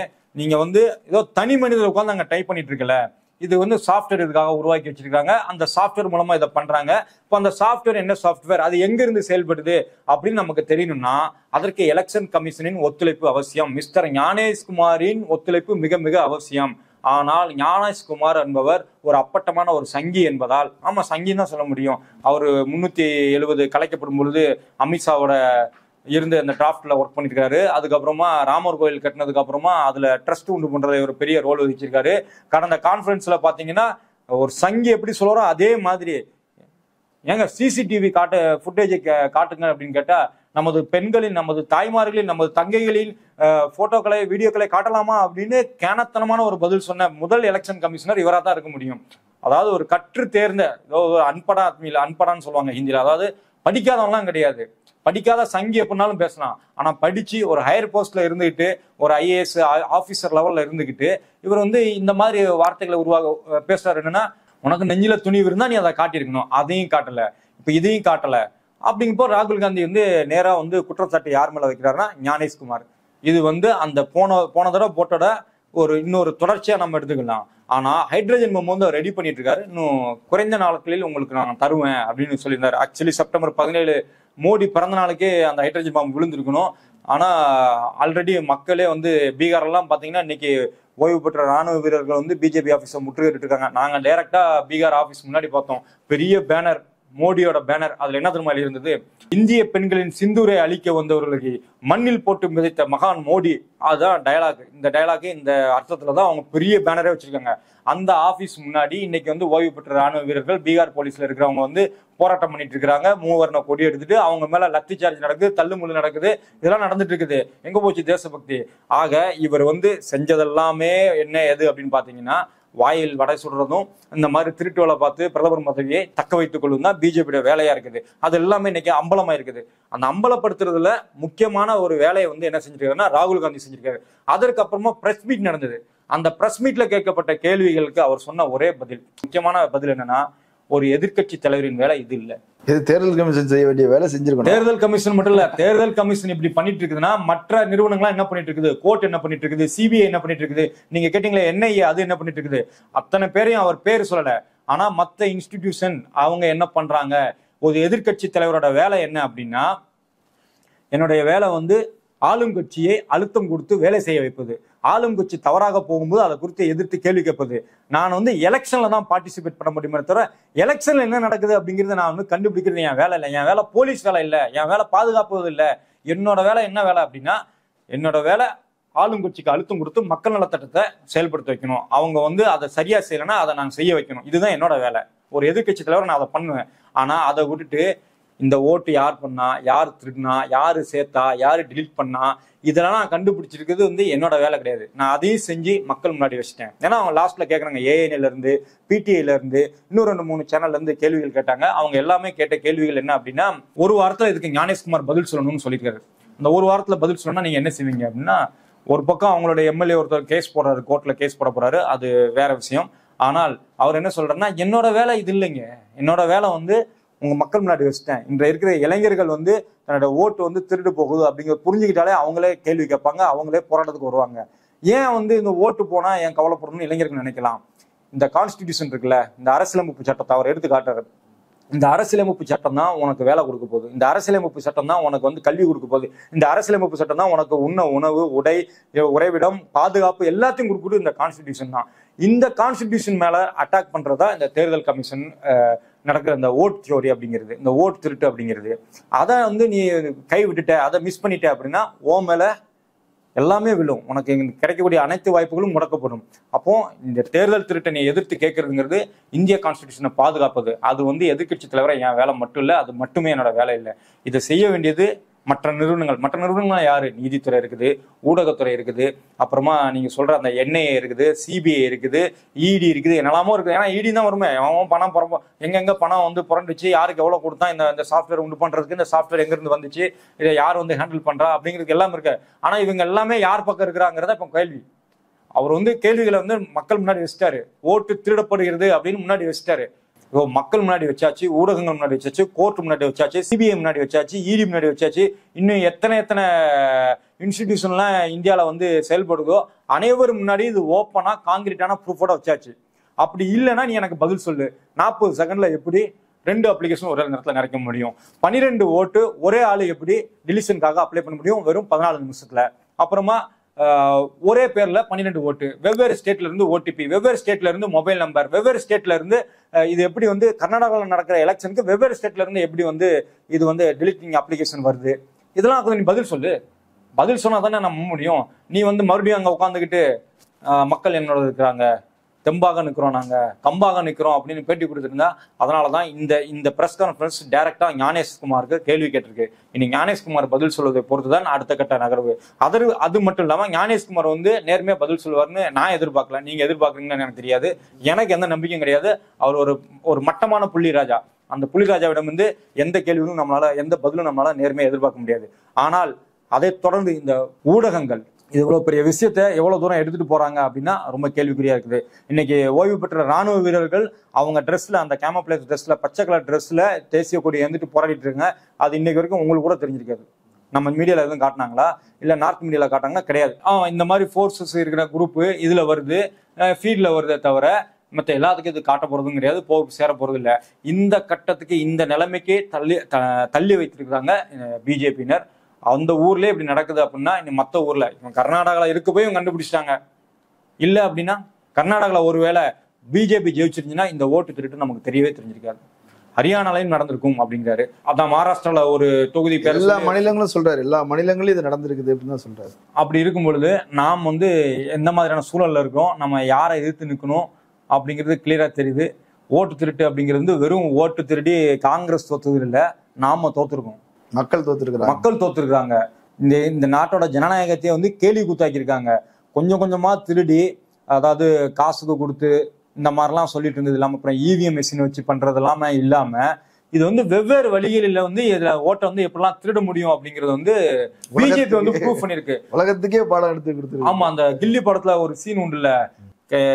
நீங்க வந்து ஏதோ தனி மனிதர் உட்காந்து அங்க டைப் பண்ணிட்டு இருக்கல. இது வந்து சாஃப்ட்வேர் இதுக்காக உருவாக்கி வச்சிருக்காங்க. அந்த சாஃப்ட்வேர் மூலமா இதை பண்றாங்க. இப்போ அந்த சாஃப்ட்வேர் என்ன சாஃப்ட்வேர், அது எங்க இருந்து செயல்படுது அப்படின்னு நமக்கு தெரியணும்னா அதற்கு எலெக்ஷன் கமிஷனின் ஒத்துழைப்பு அவசியம். மிஸ்டர் ஞானேஷ்குமாரின் ஒத்துழைப்பு மிக மிக அவசியம். ஆனால் ஞானேஷ்குமார் என்பவர் ஒரு அப்பட்டமான ஒரு சங்கி என்பதால், ஆமா சங்கின்னு தான் சொல்ல முடியும். அவர் 370 கலைக்கப்படும் பொழுது அமித்ஷாவோட இருந்து அந்த டிராஃப்ட்ல ஒர்க் பண்ணிட்டு இருக்காரு. அதுக்கப்புறமா ராமர் கோயில் கட்டினதுக்கு அப்புறமா அதுல ட்ரஸ்ட் உண்டு பண்றதை ஒரு பெரிய ரோல் வச்சிருக்காரு. கடந்த கான்ஃபரன்ஸ்ல பாத்தீங்கன்னா ஒரு சங்கி எப்படி சொல்றோம் அதே மாதிரி ஏங்க சிசிடிவி ஃபுட்டேஜ் காட்டுங்க அப்படின்னு கேட்டா நமது பெண்களின், நமது தாய்மார்களின், நமது தங்கைகளின் போட்டோக்களை, வீடியோக்களை காட்டலாமா அப்படின்னு கேனத்தனமான ஒரு பதில் சொன்ன முதல் எலெக்ஷன் கமிஷனர் இவராக தான் இருக்க முடியும். அதாவது ஒரு கற்று தேர்ந்த அன்படான்னு சொல்லுவாங்க ஹிந்தியில, அதாவது படிக்காதவங்களாம் கிடையாது, படிக்காத சங்கி எப்படினாலும் பேசலாம். ஆனா படிச்சு ஒரு ஹையர் போஸ்ட்ல இருந்துகிட்டு, ஒரு IAS ஆபீசர் லெவல்ல இருந்துகிட்டு இவர் வந்து இந்த மாதிரி வார்த்தைகளை பேசுறாரு. என்னன்னா, உனக்கு நெஞ்சில துணிவு இருந்தா நீ அதை காட்டியிருக்கணும், அதையும் காட்டல, இப்ப இதையும் காட்டல. அப்படிங்கப்போ ராகுல் காந்தி வந்து நேரா வந்து குற்றச்சாட்டு யார் மேல வைக்கிறாருன்னா ஞானேஷ்குமார். இது வந்து அந்த போன தடவை போட்டோட இன்னொரு தொடர்ச்சியா நம்ம எடுத்துக்கலாம். ஆனா ஹைட்ரஜன் பம் வந்து அவர் ரெடி பண்ணிட்டு இருக்காரு. இன்னும் குறைந்த நாட்களில் உங்களுக்கு நான் தருவேன் அப்படின்னு சொல்லியிருந்தாரு. ஆக்சுவலி செப்டம்பர் 17 மோடி பிறந்த நாளுக்கே அந்த ஹைட்ரஜன் பாம்பு விழுந்திருக்கணும். ஆனா ஆல்ரெடி மக்களே வந்து பீகாரெல்லாம் பாத்தீங்கன்னா இன்னைக்கு ஓய்வு பெற்ற ராணுவ வீரர்கள் வந்து பிஜேபி ஆபீஸை முற்றுகையிட்டு இருக்காங்க. நாங்க டைரக்டா பீகார் ஆபீஸ் முன்னாடி பார்த்தோம், பெரிய பேனர், மோடியோட பேனர். அதுல என்ன தெரியுமா இருந்தது? இந்திய பெண்களின் சிந்தூரை அழிக்க வந்தவர்களுக்கு மண்ணில் போட்டு மிதைத்த மகான் மோடி. அதுதான் டயலாக். இந்த டயலாக் இந்த அர்த்தத்துலதான் அவங்க பெரிய பேனரே வச்சிருக்காங்க. அந்த ஆபீஸ் முன்னாடி இன்னைக்கு வந்து ஓய்வு பெற்ற ராணுவ வீரர்கள், பீகார் போலீஸ்ல இருக்கிறவங்க வந்து போராட்டம் பண்ணிட்டு இருக்காங்க. மூவர்ண கொடி எடுத்துட்டு அவங்க மேல லத்தி சார்ஜ் நடக்குது, தள்ளுமுள்ளு நடக்குது, இதெல்லாம் நடந்துட்டு இருக்குது. எங்க போச்சு தேசபக்தி? ஆக இவர் வந்து செஞ்சதெல்லாமே என்ன எது அப்படின்னு பாத்தீங்கன்னா, வாயில் வடை சுடுறதும், இந்த மாதிரி திருட்டு வேலை பார்த்து பிரதமர் பதவியை தக்க வைத்துக் கொள்ளும் தான் பிஜேபியோட வேலையா இருக்குது. அது எல்லாமே இன்னைக்கு அம்பலமா இருக்குது. அந்த அம்பலப்படுத்துறதுல முக்கியமான ஒரு வேலையை வந்து என்ன செஞ்சிருக்காருன்னா ராகுல் காந்தி செஞ்சிருக்காரு. அதற்கு அப்புறமா பிரஸ் மீட் நடந்தது. அந்த பிரஸ் மீட்ல கேட்கப்பட்ட கேள்விகளுக்கு அவர் சொன்ன ஒரே பதில், முக்கியமான பதில் என்னன்னா, ஒரு எதிர்க்கட்சி தலைவரின் வேலை இது இல்ல, இது தேர்தல் கமிஷன் செய்ய வேண்டிய வேலை செஞ்சிருக்கணும். தேர்தல் கமிஷன் மட்டும் இல்ல, தேர்தல் கமிஷன் இப்படி பண்ணிட்டு இருக்குதுன்னா மற்ற நிறுவனங்கள்லாம் என்ன பண்ணிட்டு இருக்குது? கோர்ட் என்ன பண்ணிட்டு இருக்குது? சிபிஐ என்ன பண்ணிட்டு இருக்குது? நீங்க கேட்டீங்களே NIA, அது என்ன பண்ணிட்டு இருக்குது? அத்தனை பேரையும் அவர் பேர் சொல்லல. ஆனா மத்த இன்ஸ்டிடியூஷன் அவங்க என்ன பண்றாங்க? ஒரு எதிர்க்கட்சி தலைவரோட வேலை என்ன அப்படின்னா, என்னுடைய வேலை வந்து ஆளும் கட்சியை அழுத்தம் கொடுத்து வேலை செய்ய வைப்பது, ஆளும் கட்சி தவறாக போகும்போது அதை குறித்து எதிர்த்து கேள்வி கேட்பது. நான் வந்து எலெக்ஷன்ல தான் பார்ட்டிசிபேட் பண்ண முடியுமே தவிர எலெக்ஷன்ல என்ன நடக்குது அப்படிங்கிறத நான் வந்து கண்டுபிடிக்கிறது என் வேலை இல்லை. என் வேலை போலீஸ் வேலை இல்லை, என் வேலை பாதுகாப்பது இல்லை. என்னோட வேலை என்ன வேலை அப்படின்னா, என்னோட வேலை ஆளும் கட்சிக்கு அழுத்தம் கொடுத்து மக்கள் நலத்திட்டத்தை செயல்படுத்த வைக்கணும். அவங்க வந்து அதை சரியா செய்யலைன்னா அதை நான் செய்ய வைக்கணும். இதுதான் என்னோட வேலை. ஒரு எதிர்கட்சி தலைவர் நான் அதை பண்ணுவேன். ஆனா அதை விட்டுட்டு இந்த ஓட்டு யார் பண்ணா, யார் திருடினா, யாரு சேர்த்தா, யாரு டிலீட் பண்ணா, இதெல்லாம் நான் கண்டுபிடிச்சிருக்கிறது வந்து என்னோட வேலை கிடையாது. நான் அதையும் செஞ்சு மக்கள் முன்னாடி வச்சுட்டேன். ஏன்னா அவங்க லாஸ்ட்ல கேட்கறாங்க, ANL இருந்து, PTIல இருந்து, இன்னும் 2-3 சேனல்ல இருந்து கேள்விகள் கேட்டாங்க. அவங்க எல்லாமே கேட்ட கேள்விகள் என்ன அப்படின்னா, ஒரு வாரத்துல இதுக்கு ஞானேஷ்குமார் பதில் சொல்லணும்னு சொல்லியிருக்காரு. அந்த ஒரு வாரத்துல பதில் சொல்லணும்னா நீங்க என்ன செய்வீங்க அப்படின்னா, ஒரு பக்கம் அவங்களோட MLA ஒருத்தர் கேஸ் போடுறாரு, கோர்ட்ல கேஸ் போட போறாரு, அது வேற விஷயம். ஆனால் அவர் என்ன சொல்றாருன்னா, என்னோட வேலை இது இல்லைங்க, என்னோட வேலை வந்து உங்க மக்கள் முன்னாடி வச்சுட்டேன். இன்றைய இருக்கிற இளைஞர்கள் வந்து தன்னோட ஓட்டு வந்து திருடு போகுது அப்படிங்கிற புரிஞ்சுக்கிட்டாலே அவங்களே கேள்வி கேட்பாங்க, அவங்களே போராட்டத்துக்கு வருவாங்க. ஏன் வந்து இந்த ஓட்டு போனா ஏன் கவலைப்படணும்னு இளைஞர்கள் நினைக்கலாம். இந்த கான்ஸ்டிடியூஷன் இருக்குல்ல, இந்த அரசியலமைப்பு சட்டத்தை அவர் எடுத்து காட்டுறாரு. இந்த அரசியலமைப்பு சட்டம் தான் உனக்கு வேலை கொடுக்க போகுது, இந்த அரசியலமைப்பு சட்டம் தான் உனக்கு வந்து கல்வி கொடுக்க போகுது, இந்த அரசியலமைப்பு சட்டம் தான் உனக்கு உணவு, உடை, உறைவிடம், பாதுகாப்பு எல்லாத்தையும் கொடுக்குறது இந்த கான்ஸ்டிடியூஷன் தான். இந்த கான்ஸ்டிடியூஷன் மேல அட்டாக் பண்றதா இந்த தேர்தல் கமிஷன் நடக்கிற இந்த ஓட் தியோரி அப்படிங்கிறது, இந்த ஓட் திருட்டு அப்படிங்கிறது. அதை வந்து நீ கை விட்டுட்ட, அதை மிஸ் பண்ணிட்ட அப்படின்னா ஓ மேல எல்லாமே விழும். உனக்கு கிடைக்கக்கூடிய அனைத்து வாய்ப்புகளும் முடக்கப்படும். அப்போ இந்த தேர்தல் திருட்டை நீ எதிர்த்து கேட்கறதுங்கிறது இந்திய கான்ஸ்டிடியூஷனை பாதுகாப்பது. அது வந்து எதிர்கட்சி தலைவரை என் வேலை மட்டும் இல்லை, அது மட்டுமே என்னோட வேலை இல்லை. இதை செய்ய வேண்டியது மற்ற நிறுவனங்கள் யாரு? நீதித்துறை இருக்குது, ஊடகத்துறை இருக்குது, அப்புறமா நீங்க சொல்ற அந்த NIA இருக்குது, CBI இருக்குது, ED இருக்குது, என்னெல்லாமோ இருக்குது. ஏன்னா ED தான் வருமே, அவன் பணம் எங்க பணம் வந்து புரண்டுச்சு, யாருக்கு எவ்வளவு கொடுத்தா இந்த சாஃப்ட்வேர் உண்டு பண்றதுக்கு, இந்த சாஃப்ட்வேர் எங்க இருந்து வந்துச்சு, இதை யார் வந்து ஹேண்டில் பண்றா அப்படிங்கிறது எல்லாம் இருக்கு. ஆனா இவங்க எல்லாமே யார் பக்கம் இருக்கிறாங்கிறத இப்ப கேள்வி. அவர் வந்து கேள்விகளை வந்து மக்கள் முன்னாடி வச்சுட்டாரு. ஓட்டு திருடப்படுகிறது அப்படின்னு முன்னாடி வச்சுட்டாரு. மக்கள் முன்னாடி வச்சாச்சு, ஊடகங்கள் முன்னாடி வச்சாச்சு, கோர்ட் முன்னாடி வச்சாச்சு, CBI முன்னாடி வச்சாச்சு, ED முன்னாடி வச்சாச்சு. இன்னும் எத்தனை இன்ஸ்டிடியூஷன்லாம் இந்தியாவில் வந்து செயல்படுதோ அனைவரும் முன்னாடி இது ஓப்பனா காங்கிரீட்டான ப்ரூஃபோட வச்சாச்சு. அப்படி இல்லைன்னா நீ எனக்கு பதில் சொல்லு. 40 செகண்ட்ல எப்படி 2 அப்ளிகேஷன் ஒரே நேரத்தில் நிறைக்க முடியும்? 12 ஓட்டு ஒரே ஆளு எப்படி டிலிஷனுக்காக அப்ளை பண்ண முடியும் வெறும் 14 நிமிஷத்துல? அப்புறமா ஒரே பேர்ல 12 ஓட்டு, வெவ்வேறு ஸ்டேட்ல இருந்து OTP, வெவ்வேறு ஸ்டேட்ல இருந்து மொபைல் நம்பர், வெவ்வேறு ஸ்டேட்ல இருந்து இது எப்படி வந்து கர்நாடகாவில் நடக்கிற எலெக்ஷனுக்கு வெவ்வேறு ஸ்டேட்ல இருந்து எப்படி வந்து இது வந்து டிலிட்டிங் அப்ளிகேஷன் வருது? இதெல்லாம் கொஞ்சம் நீ பதில் சொல்லு. பதில் சொன்னா தானே நம்ம முடியும். நீ வந்து மறுபடியும் அங்க உட்காந்துக்கிட்டு மக்கள் என்னோட இருக்கிறாங்க, தெம்பாக நிற்கிறோம், நாங்க கம்பாக நிற்கிறோம் அப்படின்னு பேட்டி கொடுத்துருந்தா. அதனாலதான் இந்த பிரஸ் கான்ஃபரன்ஸ் டைரக்டா ஞானேஷ்குமாருக்கு கேள்வி கேட்டிருக்கு. இனி ஞானேஷ்குமார் பதில் சொல்வதை பொறுத்துதான் அடுத்த கட்ட நகர்வு. அது மட்டும் இல்லாம ஞானேஷ்குமார் வந்து நேர்மையா பதில் சொல்லுவார்னு நான் எதிர்பார்க்கல. நீங்க எதிர்பார்க்குறீங்கன்னு எனக்கு தெரியாது. எனக்கு எந்த நம்பிக்கையும் கிடையாது. அவர் ஒரு மட்டமான புள்ளி ராஜா. அந்த புலிராஜாவிடம் வந்து எந்த கேள்வியும் எந்த பதிலும் நம்மளால நேர்மையா எதிர்பார்க்க முடியாது. ஆனால் அதை தொடர்ந்து இந்த ஊடகங்கள் இது இவ்வளவு பெரிய விஷயத்த எவ்வளவு தூரம் எடுத்துட்டு போறாங்க அப்படின்னா ரொம்ப கேள்விக்குறியா இருக்குது. இன்னைக்கு ஓய்வு பெற்ற ராணுவ வீரர்கள் அவங்க ட்ரெஸ்ல, அந்த கேமப்ளேஜ் ட்ரெஸ்ல, பச்சை கலர் ட்ரெஸ்ல தேசிய கொடி எழுந்துட்டு போராடிட்டு இருக்காங்க. அது இன்னைக்கு வரைக்கும் உங்களுக்கு கூட தெரிஞ்சிருக்காது. நம்ம மீடியால எதுவும் காட்டினாங்களா, இல்ல நார்த் மீடியால காட்டாங்கன்னா கிடையாது. இந்த மாதிரி ஃபோர்ஸஸ் இருக்கிற குரூப் இதுல வருது, ஃபீல்ட்ல வருதே தவிர மற்ற எல்லாத்துக்கும் இது காட்ட போறதும் கிடையாது, சேர போறது இல்லை. இந்த கட்டத்துக்கு இந்த நிலைமைக்கு தள்ளி வைத்திருக்கிறாங்க பிஜேபியினர். அந்த ஊர்லயே இப்படி நடக்குது அப்படின்னா இன்னும் மற்ற ஊர்ல கர்நாடகாவில் இருக்க போய் கண்டுபிடிச்சிட்டாங்க. இல்ல அப்படின்னா கர்நாடகாவில் ஒருவேளை பிஜேபி ஜெயிச்சிருந்துச்சுன்னா இந்த ஓட்டு திருட்டு நமக்கு தெரியவே தெரிஞ்சிருக்காது. ஹரியானாலையும் நடந்திருக்கும் அப்படிங்கிறாரு. அதான் மகாராஷ்டிரால ஒரு தொகுதி பேர் எல்லா மாநிலங்களும் சொல்றாரு, எல்லா மாநிலங்களும் இது நடந்திருக்குது அப்படின்னு தான் சொல்றாரு. அப்படி இருக்கும் பொழுது நாம் வந்து எந்த மாதிரியான சூழல்ல இருக்கோம், நம்ம யாரை எதிர்த்து நிற்கணும் அப்படிங்கிறது கிளியரா தெரியுது. ஓட்டு திருட்டு அப்படிங்கிறது வெறும் ஓட்டு திருடி காங்கிரஸ் தோத்தது இல்லை, நாம தோத்துருக்கோம். மக்கள் தோத்துருக்காங்க. இந்த நாட்டோட ஜனநாயகத்தையே வந்து கேலி கூத்தாக்கியிருக்காங்க. கொஞ்சம் கொஞ்சமா திருடி, அதாவது காசுக்கு கொடுத்து இந்த மாதிரிலாம் சொல்லிட்டு இருந்தது இல்லாம அப்புறம் இவிஎம் மெஷின் வச்சு பண்றது இல்லாம இது வந்து வெவ்வேறு வழிகளில் வந்து இதுல ஓட்டை வந்து எப்படிலாம் திருட முடியும் அப்படிங்கறது வந்து பிஜேபி வந்து ப்ரூவ் பண்ணிருக்கு. உலகத்துக்கே பாடம் எடுத்து கொடுத்துருக்கு. ஆமா, அந்த கில்லி படத்துல ஒரு சீன் உண்டு இல்ல,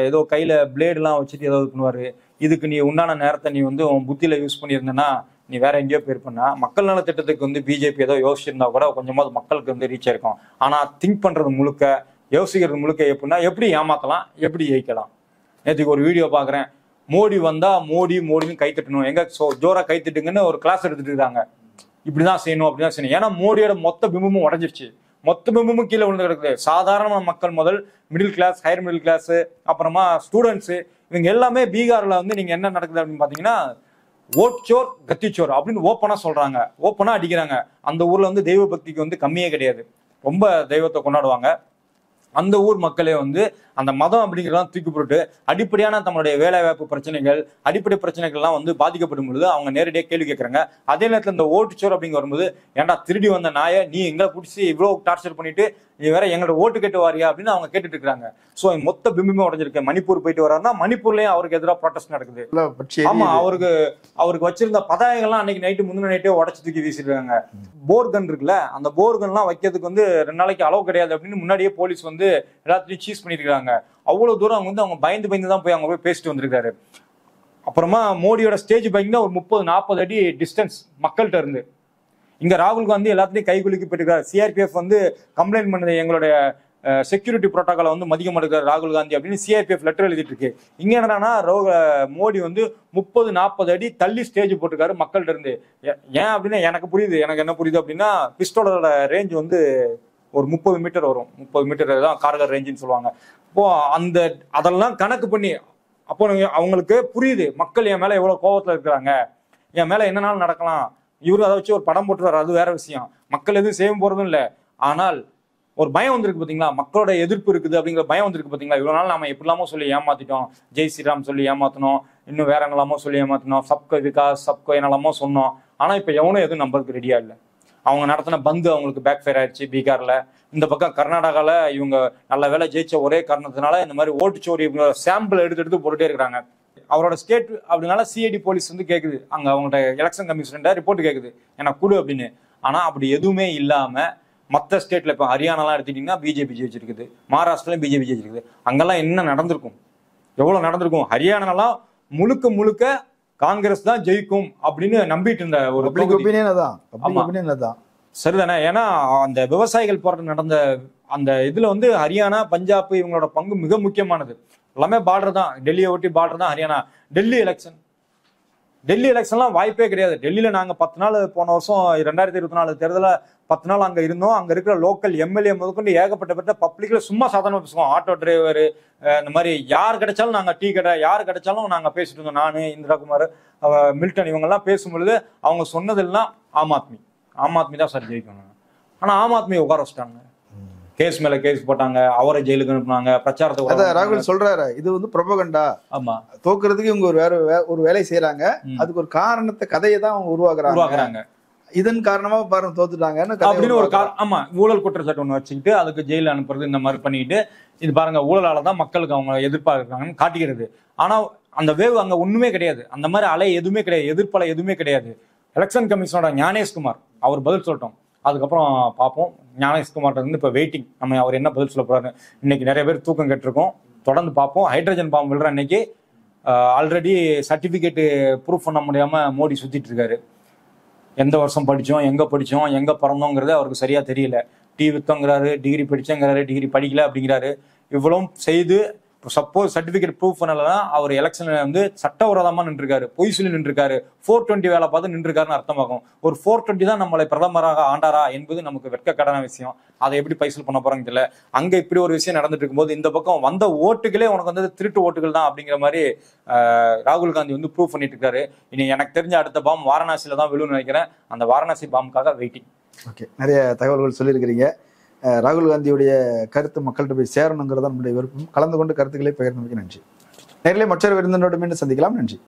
ஏதோ கையில பிளேடு எல்லாம் வச்சுட்டு ஏதாவது பண்ணுவாரு. இதுக்கு நீ உண்டான நேரத்தை நீ வந்து உன் புத்தியில யூஸ் பண்ணியிருந்தனா நீ வேற எங்கேயோ போயிருப்பா. மக்கள் நல திட்டத்துக்கு வந்து பிஜேபி ஏதோ யோசிச்சிருந்தா கூட கொஞ்சமாவது மக்களுக்கு வந்து ரீச் ஆயிருக்கும். ஆனா திங்க் பண்றது முழுக்க, யோசிக்கிறது முழுக்க எப்படின்னா எப்படி ஏமாத்தலாம், எப்படி ஜெயிக்கலாம். நேற்றுக்கு ஒரு வீடியோ பாக்குறேன், மோடி வந்தா மோடின்னு கை தட்டணும், எங்க ஜோரா கை தட்டுங்கன்னு ஒரு கிளாஸ் எடுத்துட்டு இருக்காங்க. இப்படிதான் செய்யணும், அப்படிதான் செய்யணும். ஏன்னா மோடியோட மொத்த பிம்பமும் உடஞ்சிருச்சு, மொத்த பிம்பமும் கீழே விழுந்து கிடக்குது. சாதாரண மக்கள் முதல் middle class, higher middle class, அப்புறமா ஸ்டூடெண்ட்ஸ், இவங்க எல்லாமே பீகார்ல வந்து நீங்க என்ன நடக்குது அப்படின்னு பாத்தீங்கன்னா ஓட்சோர் கத்திச்சோர் அப்படின்னு ஓப்பனா சொல்றாங்க, ஓப்பனா அடிக்கிறாங்க. அந்த ஊர்ல வந்து தெய்வ பக்திக்கு வந்து கம்மியே கிடையாது, ரொம்ப தெய்வத்தை கொண்டாடுவாங்க. அந்த ஊர் மக்களே வந்து அந்த மதம் அப்படிங்கிறதெல்லாம் தூக்கி போட்டு அடிப்படையான தங்களுடைய வேலை வாய்ப்பு பிரச்சனைகள், அடிப்படை பிரச்சனைகள்லாம் வந்து பாதிக்கப்படும் பொழுது அவங்க நேரடியாக கேள்வி கேட்கறாங்க. அதே நேரத்தில் இந்த ஓட்டுச்சோர் அப்படிங்க வரும்போது, ஏன்டா திருடி வந்த நாயை நீ எங்களை பிடிச்சி இவ்வளோ டார்ச்சர் பண்ணிட்டு நீ வேற எங்களோட ஓட்டு கேட்டு வாரியா அப்படின்னு அவங்க கேட்டுட்டு இருக்காங்க. ஸோ மொத்த பிம்பமே உடஞ்சிருக்கு. மணிப்பூர் போயிட்டு வர்றாருன்னா மணிப்பூர்லயும் அவருக்கு எதிராக ப்ரொடெஸ்ட் நடக்குது. ஆமா, அவருக்கு வச்சிருந்த பதாகைகள்லாம் அன்னைக்கு நைட்டு முந்தின நைட்டே உடச்சு தூக்கி வீசிருக்காங்க. போர்கன் இருக்குல்ல, அந்த போர்கன்லாம் வைக்கிறதுக்கு வந்து 2 நாளைக்கு அளவு கிடையாது அப்படின்னு முன்னாடியே போலீஸ் வந்து எல்லாத்தையும் சீஸ் பண்ணிருக்காங்க. அவ்வளவு தூரம் அவங்க வந்து அவங்க பயந்து தான் போய் அவங்க போய் பேசிட்டு வந்திருக்காரு. அப்புறமா மோடியோட ஸ்டேஜ் பாத்தீங்கன்னா ஒரு 30-40 அடி டிஸ்டன்ஸ் மக்கள்கிட்ட இருந்து. இங்க ராகுல் காந்தி எல்லாத்தையும் கைகுலுக்கி போயிருக்காரு. சிஆர்பிஎஃப் வந்து கம்ப்ளைண்ட் பண்ணது, எங்களுடைய செக்யூரிட்டி புரோட்டோகாலை வந்து மதிக்க மாட்டேங்கிறார் ராகுல் காந்தி அப்படின்னு சிஆர்பிஎஃப் லெட்டர் எழுதிட்டு இருக்கு. இங்க என்னன்னா மோடி வந்து 30-40 அடி தள்ளி ஸ்டேஜ் போட்டிருக்காரு மக்கள்கிட்ட இருந்து. ஏன் அப்படின்னா எனக்கு புரியுது, எனக்கு என்ன புரியுது அப்படின்னா பிஸ்டோலோட ரேஞ்ச் வந்து ஒரு 30 மீட்டர் வரும். 30 மீட்டர் தான் கார்கர் ரேஞ்சுன்னு சொல்லுவாங்க. இப்போ அதெல்லாம் கணக்கு பண்ணி அப்போ அவங்களுக்கு புரியுது மக்கள் என் மேல எவ்வளவு கோபத்துல இருக்கிறாங்க, என் மேல என்னன்னாலும் நடக்கலாம். இவரு அதை வச்சு ஒரு படம் போட்டுறாரு, அது வேற விஷயம். மக்கள் எதுவும் செய்ய போறதும் இல்லை. ஆனால் ஒரு பயம் வந்திருக்கு பாத்தீங்களா, மக்களோட எதிர்ப்பு இருக்குது அப்படிங்கிற பயம் வந்திருக்கு பாத்தீங்களா. இவ்வளவு நாள் நம்ம எப்படிலாமோ சொல்லி ஏமாத்திட்டோம், ஜெய் ஸ்ரீராம் சொல்லி ஏமாத்தணும், இன்னும் வேற எங்கெல்லாமோ சொல்லி ஏமாத்தணும், சப்கோ விகாஸ் சப்கோ என்னெல்லாமோ சொன்னோம். ஆனா இப்ப எவனும் எதுவும் நம்பருக்கு ரெடியா இல்லை. அவங்க நடத்தின பந்து அவங்களுக்கு பேக் ஃபயர் ஆயிடுச்சு பீகார்ல. இந்த பக்கம் கர்நாடகால இவங்க நல்ல வேலை ஜெயிச்ச ஒரே காரணத்தினால இந்த மாதிரி ஓட்டுச்சோரி சாம்பிள் எடுத்து போட்டுட்டே இருக்கிறாங்க. அவரோட ஸ்டேட் அப்படின்னால சிஐடி போலீஸ் வந்து கேக்குது, அங்க அவங்கள்ட்ட எலெக்ஷன் கமிஷன் ரிப்போர்ட் கேக்குது எனக்கு கொடு அப்படின்னு. ஆனா அப்படி எதுவுமே இல்லாம மற்ற ஸ்டேட்ல இப்ப ஹரியானாலாம் எடுத்துட்டீங்கன்னா பிஜேபி ஜெயிச்சிருக்குது, மகாராஷ்டிராலையும் பிஜேபி ஜெயிச்சிருக்குது. அங்கெல்லாம் என்ன நடந்திருக்கும், எவ்வளவு நடந்திருக்கும். ஹரியானாலாம் முழுக்க காங்கிரஸ் தான் ஜெயிக்கும் அப்படின்னு நம்பிட்டு இருந்த ஒரு சரிதானே. ஏன்னா அந்த விவசாயிகள் போராட்டம் நடந்த அந்த இதுல வந்து ஹரியானா, பஞ்சாப் இவங்களோட பங்கு மிக முக்கியமானது. எல்லாமே பார்டர் தான், டெல்லியை ஒட்டி பார்டர் தான் ஹரியானா. டெல்லி எலெக்ஷன்லாம் வாய்ப்பே கிடையாது. டெல்லியில நாங்க 10 நாள் போன வருஷம் 2024 தேர்தல 10 நாள் அங்க இருந்தோம். அங்க இருக்கிற லோக்கல் எம்எல்ஏ முதற்கொண்டு ஏகப்பட்ட பப்ளிக்ல சும்மா சாதாரணமா பேசுவோம். ஆட்டோ டிரைவர், இந்த மாதிரி யார் கிடைச்சாலும் நாங்க டீ கடை, யார் கிடைச்சாலும் நாங்க பேசிட்டு இருந்தோம். நானு, இந்திரா குமார், மில்டன் இவங்க எல்லாம் பேசும்பொழுது அவங்க சொன்னதெல்லாம் ஆம் ஆத்மி தான் சார் ஜெயிக்கணும். ஆனா ஆம் ஆத்மியை உட்கார வச்சிட்டாங்க. கேஸ் மேல கேஸ் போட்டாங்க, அவரை ஜெயிலுக்கு அனுப்புனாங்க, பிரச்சாரத்தை அதான் ராகுல் சொல்றாரு, இது வந்து ப்ரொபகண்டா, ஆமா தோக்குறதுக்கு இவங்க ஒரு வேலை செய்யறாங்க, அதுக்கு ஒரு காரணத்தை கதையை தான் அவங்க உருவாக்குறாங்க, இதன் காரணமா பாருங்க தோத்துட்டாங்கன்னு அப்படின்னு ஒரு ஆமா ஊழல் குற்றச்சாட்டு ஒண்ணு வச்சுக்கிட்டு அதுக்கு ஜெயில அனுப்புறது இந்த மாதிரி பண்ணிட்டு இது பாருங்க ஊழலால தான் மக்களுக்கு அவங்க எதிர்பார்க்கறாங்கன்னு காட்டிக்கிறது. ஆனா அந்த வேவ் அங்க ஒண்ணுமே கிடையாது, அந்த மாதிரி அலை எதுவுமே கிடையாது, எதிர்ப்பலை எதுவுமே கிடையாது. எலெக்ஷன் கமிஷனோட ஞானேஷ்குமார் அவர் பதில் சொல்லட்டும், அதுக்கப்புறம் பார்ப்போம். ஞானேஷ்குமார் வந்து இப்போ வெயிட்டிங், நம்ம அவர் என்ன பதில் சொல்ல போறாரு. இன்னைக்கு நிறைய பேர் தூக்கம் கெட்டிருக்கோம், தொடர்ந்து பார்ப்போம். ஹைட்ரஜன் பாம்பு விழுற அன்னைக்கு ஆல்ரெடி சர்டிபிகேட் ப்ரூஃப் பண்ண முடியாம மோடி சுத்திட்டு இருக்காரு. எந்த வருஷம் படித்தோம், எங்கே படித்தோம், எங்கே பிறந்தோங்கிறது அவருக்கு சரியாக தெரியல. டீ வித்தோங்கிறாரு, டிகிரி படித்தேங்கிறாரு, டிகிரி படிக்கல அப்படிங்கிறாரு. இவ்வளவும் செய்து சப்போஸ் சர்டிஃபிகேட் ப்ரூவ் பண்ணலைன்னா அவர் எலெக்ஷன்ல வந்து சட்டவிரோதமாக நின்றுருக்காரு, பொய் சொல்லி நின்றுருக்காரு, 420 வேலை பார்த்து நின்றுருக்காருன்னு அர்த்தமாகும். ஒரு 420 தான் நம்மளை பிரதமராக ஆண்டாரா என்பது நமக்கு வெட்கக்கடான விஷயம். அதை எப்படி பைசல் பண்ண போறாங்க தெரியல. அங்கே இப்படி ஒரு விஷயம் நடந்துட்டு இருக்கும்போது இந்த பக்கம் வந்த ஓட்டுகளே உனக்கு வந்து திருட்டு ஓட்டுகள் தான் அப்படிங்கிற மாதிரி ராகுல் காந்தி வந்து ப்ரூவ் பண்ணிட்டு இருக்காரு. இனி எனக்கு தெரிஞ்ச அடுத்த பாம் வாரணாசியில தான் விழுன்னு நினைக்கிறேன். அந்த வாரணாசி பாம்புக்காக வெயிட்டிங். ஓகே, நிறைய தகவல்கள் சொல்லியிருக்கிறீங்க. ராகுல் காந்தியுடைய கருத்து மக்கள்கிட்ட போய் சேரணுங்கிறதா நம்முடைய விருப்பம். கலந்து கொண்டு கருத்துக்களை பகிர்ந்தமைக்கு நன்றி. நேரிலே மற்றொரு விருந்தினோடு மீண்டும் சந்திக்கலாம். நன்றி.